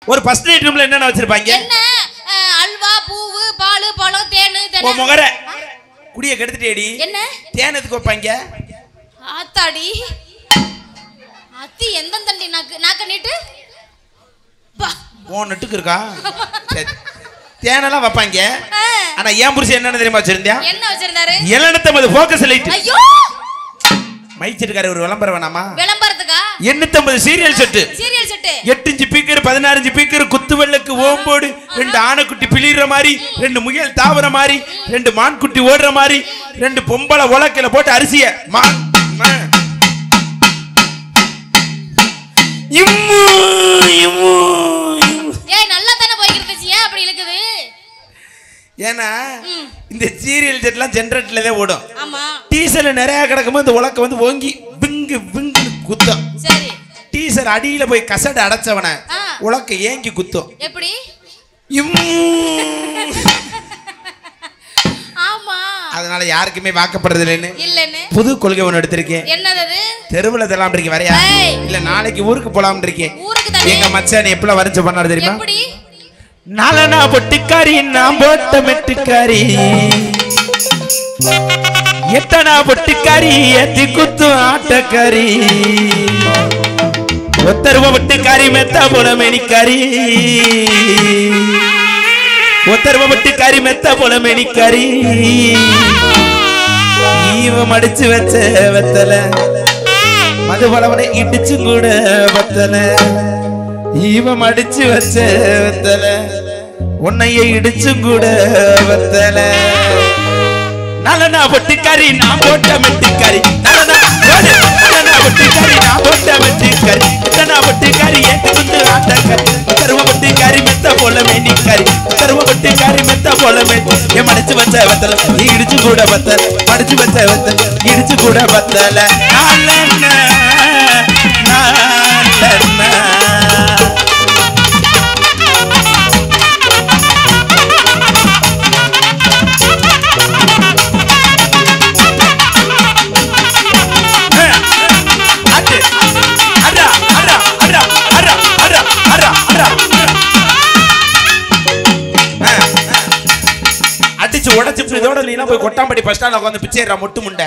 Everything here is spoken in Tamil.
ஒரு ஃபர்ஸ்ட் நைட் ரூம்ல என்னென்ன வச்சிருப்பாங்க? என்ன அல்வா, பூவு, பால், பழம், தேன், ஓ முகர குடிய கெடுத்துட்டேடி. என்ன தேன் எதுக்கு வைப்பாங்க? ஆத்தாடி அத்தி எந்த தண்டி நாக்க நீட்டு ஓ நட்டுக்கு இருக்கா? சரி தேனெல்லாம் வைப்பாங்க. ஆனா ஏன் புருஷன் என்னன்னு தெரியுமா வச்சிருந்தா? என்ன வச்சிருந்தாரு? 750 ஃபோக்கஸ் லைட். ஐயோ மைச்சிருக்காரு. ஒரு விளம்பரம் வேணாமா? விளம்பரத்துக்கா 850 serial set. 8 inch speaker, 16 inch speaker, குத்து வெள்ளக்கு ஓம்போடு, 2 ஆனைக்குட்டி பிளிற மாதிரி, 2 முயல் தாவற மாதிரி, 2 மான்குட்டி ஓடுற மாதிரி, 2 பொம்பளை உலக்கையில போட்டு அரிசிய நல்லா தானே போய்கிருந்துச்சு. ஏன் அப்படி இருக்குது? ஏன்னா இந்த சீரியல் செட்லாம் ஜெனரேட்டர்ல தான் ஓடும். ஆமா. டீசர்ல நிறைய கிடக்கும்போது இந்த உலக்க வந்து ஓங்கி விங்கு விங்கு குத்தும். சரி. டீசர் அடியில போய் கசட அடைச்சவன உலக்க ஏங்கி குத்தும். எப்படி? ஆமா. அதனால யாருக்குமே வாக்கப்படுறது இல்லன்னு புது கொள்கை ஒன்று எடுத்திருக்கேன். என்னது? தெருவுல தெல்லாம் இருக்கேன் வரையா இல்ல நாளைக்கு ஊருக்கு போலாம் இருக்கேன். எங்க மச்சான் எப்பல வரைஞ்ச பண்ணாரு தெரியுமா? எப்படி? நாலனா பொட்டிக்காரி நான் போட்ட மெட்டுக்காரி, எட்டனா பொட்டிக்காரி ஏத்தி குத்து ஆட்டக்காரி, ஒத்தருவ பொட்டிக்காரி மெத்தா போல மெனிக்காரி, ஒத்தருவ பொட்டிக்காரி மெத்தா போல மெனிக்காரி, ஈவ மடிச்சு வச்ச வெத்தல மதுபலவனை இடிச்சு கூட வெத்தல, ஈவ மடிச்சு வச்ச வெத்தல உன்னைய இடிச்சு கூட வெத்தல, நலனா பொட்டிக்காரி நான் போட்ட மெட்டிக்காரி, நலனா பொட்டிக்காரி நான் போட்ட மெட்டிக்காரி, நலனா பொட்டிக்காரி ஏத்து குத்து ஆட்டக்காரி, தருவ பொட்டிக்காரி மெத்த போல மேனிக்காரி, தருவ பொட்டிக்காரி மெத்த போல மேனி, என் மடிச்சு வச்ச வெத்தல இடிச்சு கூட வெத்தல, மடிச்சு வச்ச வெத்தல இடிச்சு கூட வெத்தல, நாலனா நாலனா உடச்சு இதோட நீ போய் கொட்டாம்பட்டி பஸ் ஸ்டாண்ட்ல உட்காந்து பிச்சைறா மொட்டு முண்டை.